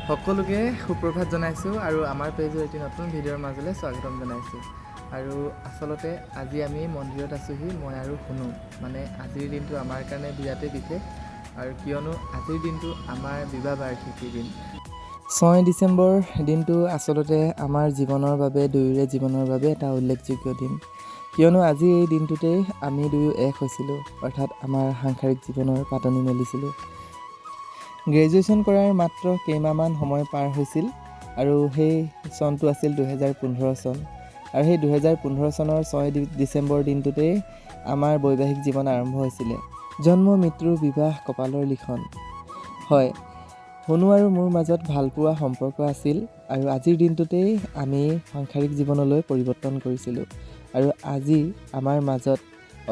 সকলোকে সুপ্ৰভাত জনাইছোঁ আৰু আমাৰ পেজৰ এটি নতুন ভিডিঅ'ৰ মাজলৈ স্বাগতম জনাইছোঁ। আৰু আচলতে আজি আমি মন্দিৰত আছোঁহি, মই আৰু শুনো। মানে আজিৰ দিনটো আমাৰ কাৰণে বিৰাটেই বিশেষ, আৰু কিয়নো আজিৰ দিনটো আমাৰ বিবাহ বাৰ্ষিকীৰ দিন। 6 ডিচেম্বৰ দিনটো আচলতে আমাৰ জীৱনৰ বাবে, দুয়োৰে জীৱনৰ বাবে এটা উল্লেখযোগ্য দিন। কিয়নো আজি এই দিনটোতেই আমি দুয়ো এক হৈছিলোঁ, অৰ্থাৎ আমাৰ সাংসাৰিক জীৱনৰ পাতনি মেলিছিলোঁ। গ্ৰেজুৱেশ্যন কৰাৰ মাত্ৰ কেইমাহমান সময় পাৰ হৈছিল আৰু সেই চনটো আছিল 2015 চন। আৰু সেই 2015 চনৰ 6 ডিচেম্বৰ দিনটোতেই আমাৰ বৈবাহিক জীৱন আৰম্ভ হৈছিলে। জন্ম, মৃত্যু, বিবাহ, কপালৰ লিখন। হয়, শুনো আৰু মোৰ মাজত ভালপোৱা সম্পৰ্ক আছিল, আৰু আজিৰ দিনটোতেই আমি সাংসাৰিক জীৱনলৈ পৰিৱৰ্তন কৰিছিলোঁ। আৰু আজি আমাৰ মাজত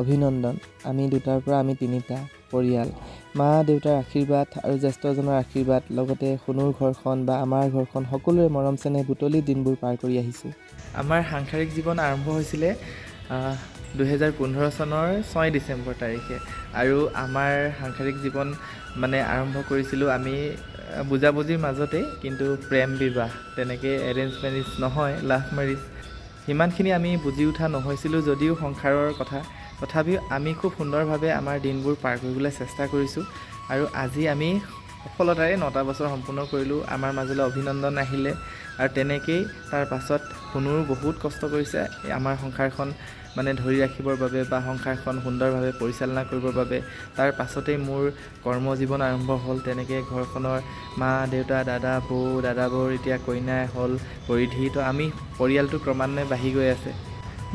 অভিনন্দন, আমি দুটাৰ পৰা আমি তিনিটা পৰিয়াল, মা দেউতাৰ আশীৰ্বাদ আৰু জ্যেষ্ঠজনৰ আশীৰ্বাদ, লগতে শুনুৰ ঘৰখন বা আমাৰ ঘৰখন সকলোৰে মৰম চেনেহ বুটলি দিনবোৰ পাৰ কৰি আহিছোঁ। আমাৰ সাংসাৰিক জীৱন আৰম্ভ হৈছিলে 2015 চনৰ 6 ডিচেম্বৰ তাৰিখে, আৰু আমাৰ সাংসাৰিক জীৱন মানে আৰম্ভ কৰিছিলোঁ আমি বুজাবুজিৰ মাজতেই, কিন্তু প্ৰেম বিবাহ, তেনেকৈ এৰেঞ্জ মেৰেজ নহয়, লাভ মেৰেজ। সিমানখিনি আমি বুজি উঠা নহৈছিলোঁ যদিও সংসাৰৰ কথা, তথাপিও আমি খুব সুন্দৰভাৱে আমাৰ দিনবোৰ পাৰ কৰিবলৈ চেষ্টা কৰিছোঁ। আৰু আজি আমি সফলতাৰে 9টা বছৰ সম্পূৰ্ণ কৰিলোঁ। আমাৰ মাজলৈ অভিনন্দন আহিলে, আৰু তেনেকেই তাৰ পাছত শুনুৰো বহুত কষ্ট কৰিছে আমাৰ সংসাৰখন মানে ধৰি ৰাখিবৰ বাবে বা সংসাৰখন সুন্দৰভাৱে পৰিচালনা কৰিবৰ বাবে। তাৰ পাছতেই মোৰ কৰ্মজীৱন আৰম্ভ হ'ল। তেনেকৈ ঘৰখনৰ মা দেউতা, দাদা বৌৰ এতিয়া কইনাই হ'ল, পৰিধি, তো আমি পৰিয়ালটো ক্ৰমান্বয়ে বাঢ়ি গৈ আছে।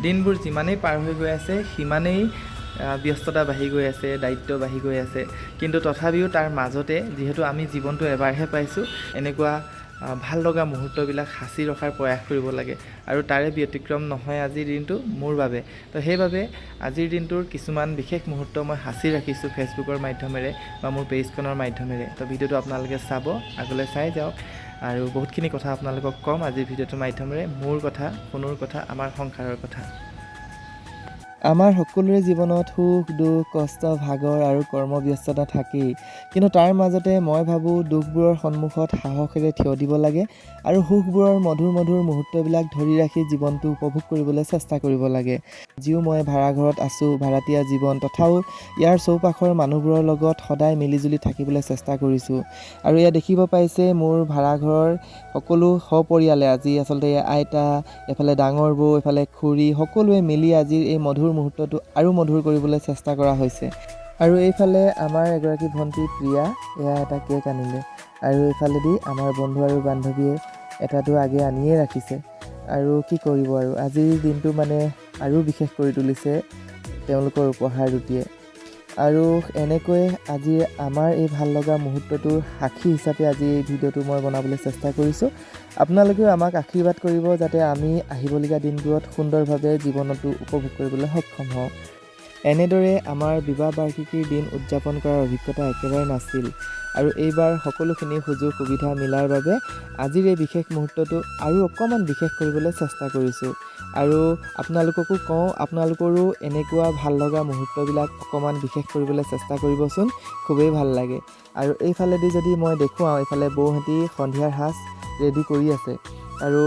দিনবোৰ যিমানেই পাৰ হৈ গৈ আছে সিমানেই ব্যস্ততা বাঢ়ি গৈ আছে, দায়িত্ব বাঢ়ি গৈ আছে। কিন্তু তথাপিও তাৰ মাজতে যিহেতু আমি জীৱনটো এবাৰহে পাইছোঁ, এনেকুৱা ভাল লগা মুহূৰ্তবিলাক সাঁচি ৰখাৰ প্ৰয়াস কৰিব লাগে, আৰু তাৰে ব্যতিক্ৰম নহয় আজিৰ দিনটো মোৰ বাবে। তো সেইবাবে আজিৰ দিনটোৰ কিছুমান বিশেষ মুহূৰ্ত মই সাঁচি ৰাখিছোঁ ফেচবুকৰ মাধ্যমেৰে বা মোৰ পেজখনৰ মাধ্যমেৰে। তো ভিডিঅ'টো আপোনালোকে চাব, আগলৈ চাই যাওক, আৰু বহুতখিনি কথা আপোনালোকক ক'ম আজিৰ ভিডিঅ'টোৰ মাধ্যমেৰে, মোৰ কথা, শুনুৰ কথা, আমাৰ সংসাৰৰ কথা। আমাৰ সকলোৰে জীৱনত সুখ, দুখ, কষ্ট, ভাগৰ আৰু কৰ্মব্যস্ততা থাকেই, কিন্তু তাৰ মাজতে মই ভাবোঁ দুখবোৰৰ সন্মুখত সাহসেৰে থিয় দিব লাগে, আৰু সুখবোৰৰ মধুৰ মধুৰ মুহূৰ্তবিলাক ধৰি ৰাখি জীৱনটো উপভোগ কৰিবলৈ চেষ্টা কৰিব লাগে। আজিও মই ভাড়াঘৰত আছোঁ, ভাড়াতীয়া জীৱন, তথাও ইয়াৰ চৌপাশৰ মানুহবোৰৰ লগত সদায় মিলিজুলি থাকিবলৈ চেষ্টা কৰিছোঁ। আৰু এয়া দেখিব পাইছে মোৰ ভাড়াঘৰৰ সকলো সপৰিয়ালে, আজি আচলতে আইতা, এফালে ডাঙৰ বৌ, এফালে খুৰী, সকলোৱে মিলি আজিৰ এই মধুৰ মুহূৰ্তটো আৰু মধুৰ কৰিবলৈ চেষ্টা কৰা হৈছে। আৰু এইফালে আমাৰ এগৰাকী ভণ্টি প্ৰিয়া, এয়া এটা কেক আনিলে, আৰু এইফালেদি আমাৰ বন্ধু আৰু বান্ধৱীয়ে এটাটো আগে আনিয়ে ৰাখিছে। আৰু কি কৰিব, আৰু আজিৰ দিনটো মানে আৰু বিশেষ কৰি তুলিছে তেওঁলোকৰ উপহাৰ দুটিয়ে। আৰু এনেকৈ আজি আমাৰ এই ভাল লগা মুহূৰ্তটোৰ সাক্ষী হিচাপে আজি এই ভিডিঅ'টো মই বনাবলৈ চেষ্টা কৰিছোঁ। আপোনালোকেও আমাক আশীৰ্বাদ কৰিব যাতে আমি আহিবলগীয়া দিনবোৰত সুন্দৰভাৱে জীৱনটো উপভোগ কৰিবলৈ সক্ষম হওঁ। এনেদৰে আমাৰ বিবাহ বাৰ্ষিকীৰ দিন উদযাপন কৰাৰ অভিজ্ঞতা একেবাৰে নাছিল, আৰু এইবাৰ সকলোখিনি সুযোগ সুবিধা মিলাৰ বাবে আজিৰ এই বিশেষ মুহূৰ্তটো আৰু অকণমান বিশেষ কৰিবলৈ চেষ্টা কৰিছোঁ। আৰু আপোনালোককো কওঁ, আপোনালোকৰো এনেকুৱা ভাল লগা মুহূৰ্তবিলাক অকণমান বিশেষ কৰিবলৈ চেষ্টা কৰিবচোন, খুবেই ভাল লাগে। আৰু এইফালেদি যদি মই দেখুৱাওঁ, এইফালে বৌহঁতি সন্ধিয়াৰ সাজ ৰেডি কৰি আছে, আৰু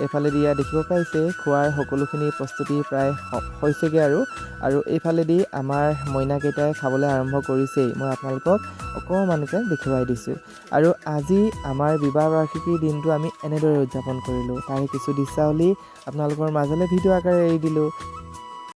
এইফালেদি ইয়াত দেখিব পাইছে খোৱাৰ সকলোখিনি প্ৰস্তুতি প্ৰায় হৈছেগৈ। আৰু এইফালেদি আমাৰ মইনাকেইটাই খাবলৈ আৰম্ভ কৰিছেই, মই আপোনালোকক অকণমানকৈ দেখুৱাই দিছোঁ। আৰু আজি আমাৰ বিবাহ বাৰ্ষিকীৰ দিনটো আমি এনেদৰে উদযাপন কৰিলোঁ, তাৰে কিছু দৃশ্যাৱলী আপোনালোকৰ মাজলৈ ভিডিঅ' আকাৰে এৰি দিলোঁ।